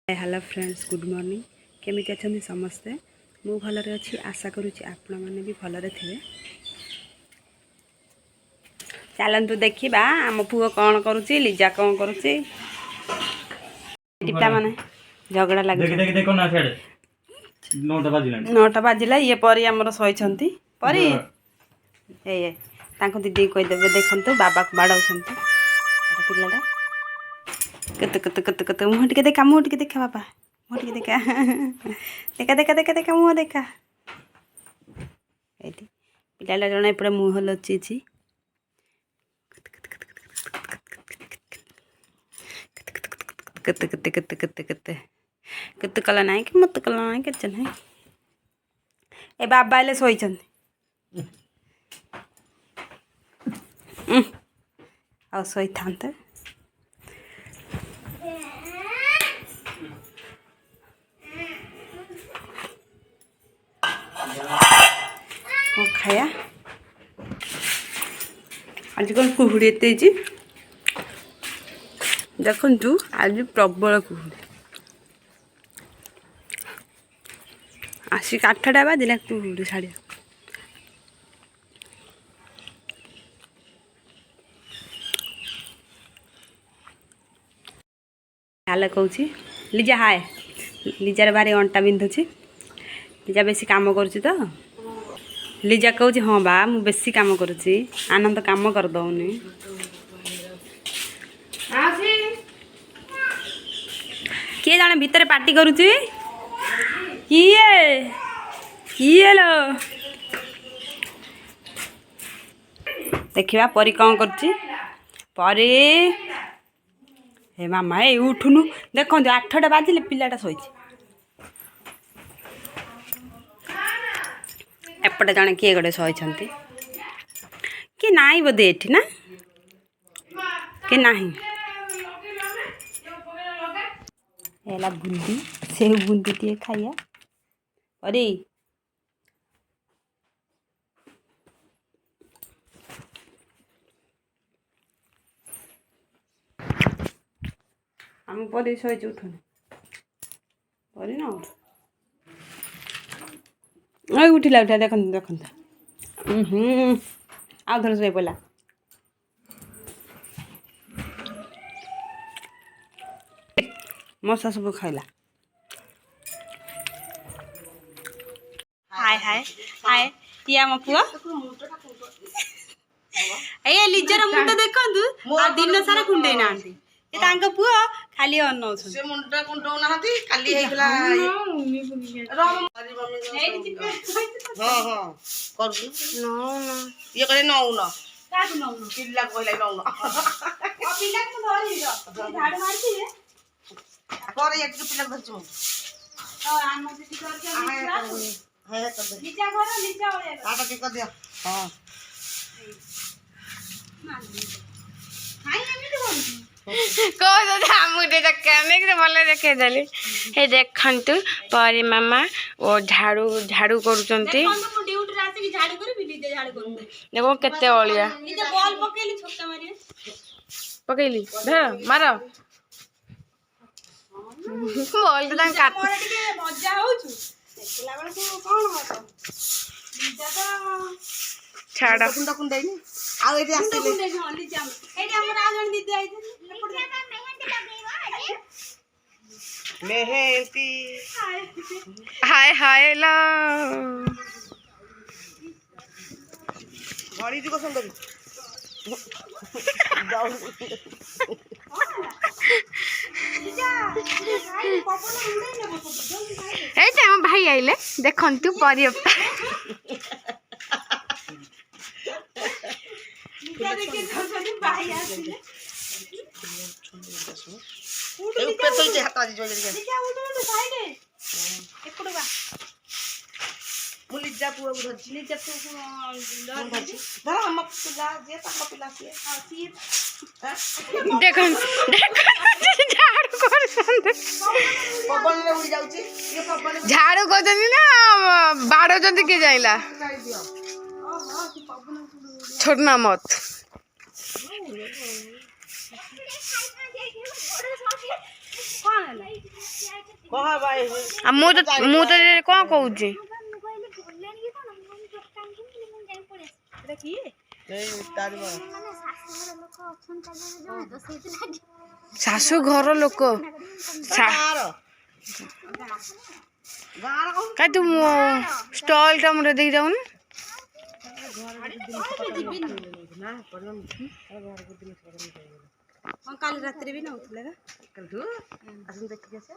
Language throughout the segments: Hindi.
हेलो फ्रेंड्स गुड मॉर्निंग केमिति अछंती समस्ते मु भलरे अछि आशा करूछि आपण माने भी भलरे थिबे। चलंतु देखिबा आम पुओ कोन करूछि लिजा कोन करूछि टिपटा माने झगड़ा लाग देख देखो ना छेड़े 9टा बाजिला ये परी हमर सoi छंती परी ए तांको दीदी कहि देबे देखंतु बाबा को बाडाउछंती पिलाडा कत मुह टिके देखा बाबा मुह टिके देखा मुह देखा एटी पिलाडा जणे पुरा मुह लचीची कत कला नाही कि मत कला नाही के चने ए बाबा ले सोई छन आ सोई थांते खाया आज कौन कुहुड़ी एत देखु आज प्रबल कुहुड़ी आसिक 8टा बाजिला कुहुड़ी छाड़ हाल कौच लिजा हाय लिजार भारी अंटा बिंधुची लिजा बेसी काम करुची तो लिजा कहूँ हाँ बा मु बेसी काम करुची आनंद काम कर दौनी किए जाने भितर पार्टी करुची किए किए लो देखिबा परी कौन करुची परी हे मामा ए उठुनु देखो 8टा बाजिले पिलाटा सोईची एपटे जने किए गोटे शोई कि नाई बोधे एठी ना कि नाही एला बुंदी से बुंदी टे खाइया अरे हम परी शोई उठुन परी ना उठ उठिला उठा देखता आउ थोड़ा शोई पड़ा मशा सब खाइला हाय हाय हाय ये आम पुआ ए लिजर मुंड देखंतु आ दिन सारा कुंडे नांती ए तांका पुआ खाली अन्न छ से मुंडा कुंडो नाहती खाली हेला हां हां कर नो ना ये करे नौ ना का नौ ना पिल्ला कहला नौ ना आ पिल्ला को धरि द झाड़ मारती है पर एक पिल्ला धरछु और आन से कर के है कर दे नीचा घर नीचा ओले काटा के कर दिया हां खाई नहीं तो कौन मुझे देखे भले देखे देली हे देखंतु परी मामा ओ झाड़ू झाड़ू करूचंती देखो केते ओलिया पकेली मार बोल तो काट मजा होछु देखला बेला को कोन हो छाड़ा कुंडा कुंडा नहीं आ एठी आसे कुंडा हली जाम एठी हमर आ जण दीदी आई मेहंदी हाय हाय ला घड़ी जी को सुंदरी जाऊ एटा हम भाई आइले देखंतु परी ऊपर तो जे हाथ आज जो जरिया लिजा उठो साइड है एकड़ो बा मु लिजा पुआ धरछि लिजा पुआ धरछि धर हम पिला जे तक पिला से हां सी देखन झाड़ू कर संद पवन रे उड़ी जाउची ये पवन झाड़ू करजनी ना बाड़ो जंती के जाइला छोड़ना मत ମୁଁ ତ କ'ଣ କହୁଛି ଶାଶୁ ଘର ଲୋକ କାଇଁ ତୁ ଷ୍ଟଲ୍ଟା ମୋର ଦେଇକି ଯାଉନୁ କାଲି ରାତିରେ ବି ନଉଥିଲେ ଦେଖିକି ଆସ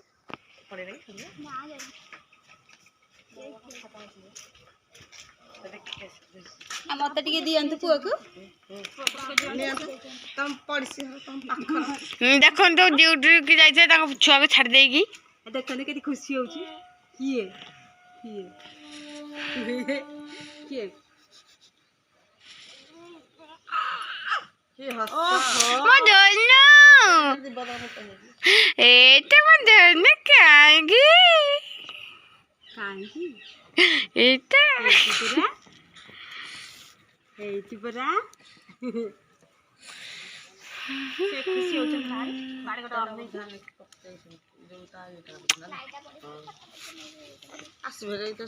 ମତେ ଟିକେ ଦିଅନ୍ତୁ ପୁଅକୁ ଦେଖନ୍ତୁ ଡ୍ୟୁଟି କି ଯାଇଥିଲେ ତାଙ୍କ ଛୁଆକୁ ଛାଡ଼ି ଦେଇକି ଦେଖନ୍ତୁ କେତେ ଖୁସି ହଉଛି କିଏ କିଏ ଏଇଟା ମୋ ଧନ କାହିଁକି ଏଇଟା ହେଇଛି ପରା ଖୁସି ଆସିବେ ତ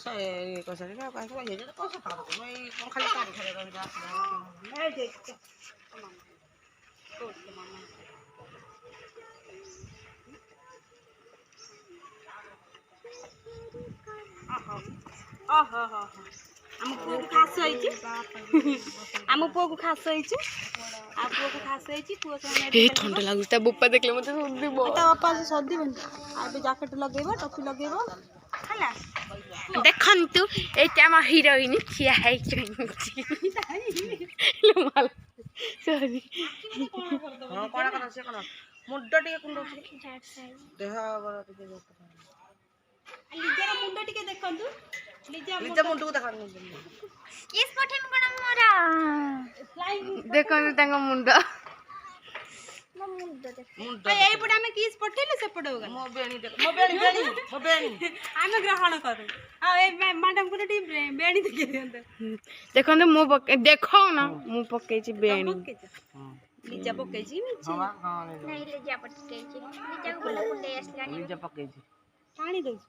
ଆମ ପୁଅକୁ ଖାସ ହେଇଛି ପୁଅ ଥଣ୍ଡା ଲାଗୁଛି ତା ବୋପା ଦେଖିଲେ ମତେ ସୋଦିବ ତା ବାପା ସଦିବନି ଆଉ ଏବେ ଜ୍ୟାକେଟ ଲଗେଇବ ଟୋପି ଲଗେଇବ ହେଲା ଦେଖନ୍ତୁ ଏଇଟା ଆମ ହିରୋଇନ ଠିଆ ହେଇଛି ମୁଣ୍ଡ ଟିକେ କୁଣ୍ଡଉଛି ଦେହ ଲିଜାର ମୁଣ୍ଡ ଟିକେ ଦେଖନ୍ତୁ ଲିଜା ମୁଣ୍ଡକୁ ଦେଖନ୍ତୁ ଦେଖନ୍ତୁ ତାଙ୍କ ମୁଣ୍ଡ ଏଇପଟେ ଆମେ କିସ୍ ପଠେଇଲେ ସେପଟେ ଆମେ ଗ୍ରହଣ କରୁ ଆଉ ଏ ମ୍ୟାଡାମକୁ ଟିକେ ବେଣୀ ଦେଖେଇ ଦିଅନ୍ତୁ ଦେଖନ୍ତୁ ମୁଁ ଦେଖାଉନ ମୁଁ ପକେଇଛି ବେଣୀ ଲିଜା ପକେଇଛି ପାଣି ଦଉଛି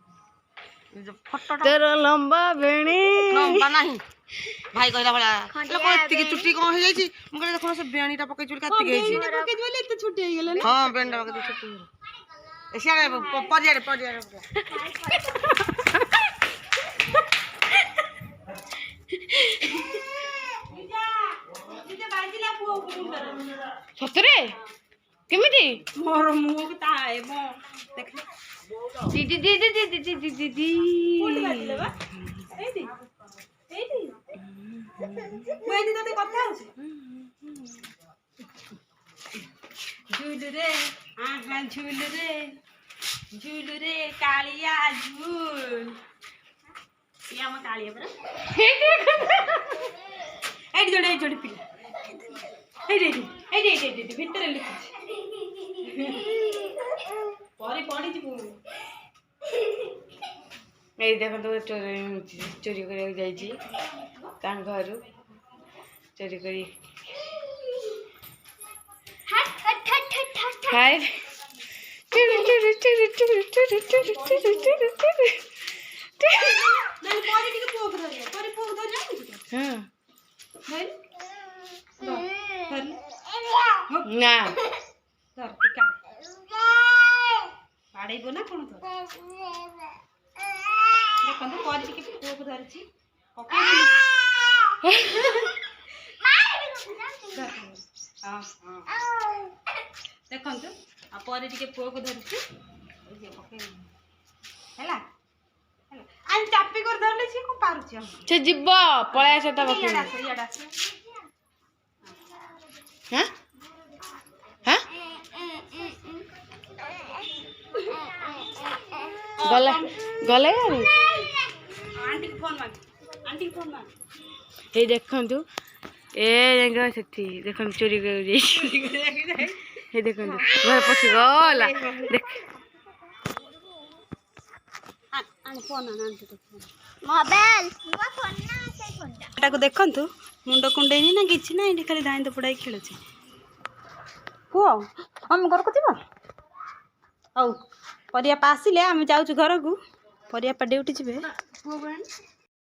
ତୋର ଲମ୍ବା ବେଣୀ ଲମ୍ବା ନାହିଁ ଭାଇ କହିଲା ଭଳିଆ ଏତିକି ଚୁଟି କ'ଣ ହେଇଯାଇଛି ମୁଁ କହିଲି ଦେଖୁନ ସେ ବେଣୀଟା ପକେଇଛି ବୋଲି କାଟିକି ହେଇଛି ଏତେ ଛୁଟି ହେଇଗଲା ହଁ ବେଣୀଟା ପକେଇ ଛୁଟି ସିଆଡ଼େ ପରିଆଡ଼େ ସତରେ କେମିତି ମୋର ମୁହଁକୁ ତା ଦେଖ ଦିଦି କଥା ହଉଛି ଝୁଲୁରେ କାଳିଆ ଝୁଲ ଆମ କାଳିଆ ପରା ଏଇଠି ଜଣେ ପିଲା ଏଇଠି ଭିତରେ ଲିଖୁଛି ପରେ ପଡ଼ିଯିବୁ ଏଇ ଦେଖନ୍ତୁ ଚୋରି କରିବାକୁ ଯାଇଛି ତାଙ୍କ ଘରୁ ଚୋରି କରି ଖାଏ ନା ବାଡ଼େଇବ ନା କ'ଣ ଦେଖନ୍ତୁ ପରେ ଟିକେ ପୁଅକୁ ଧରିଛି ଦେଖନ୍ତୁ ଆଉ ପରେ ଟିକେ ପୁଅକୁ ଧରିଛି ହେଲା ଆମେ ଚାପି କରି ଧରିଲେ ସିଏ କ'ଣ ପାରୁଛି ସେ ଯିବ ପଳେଇ ଆସ ତା ପାଖକୁ ଗଲେ ଏଇ ଦେଖନ୍ତୁ ସେଠି ଦେଖନ୍ତୁ ଚୋରି କରିବାକୁ ଯାଇଛି ଏଇ ଦେଖନ୍ତୁ ଘର ପଶିଗଲା ତାକୁ ଦେଖନ୍ତୁ ମୁଣ୍ଡ କୁଣ୍ଡେଇନି ନା କିଛି ନା ଏଠି ଖାଲି ଧାଇଁ ଦପଡ଼ାଇ ଖେଳୁଛି ପୁଅ ଆମ ଘରକୁ ଯିବ ହଉ परियापा आसिले आम जाऊँ घर को परियापा ड्यूटी जी ପୁଅ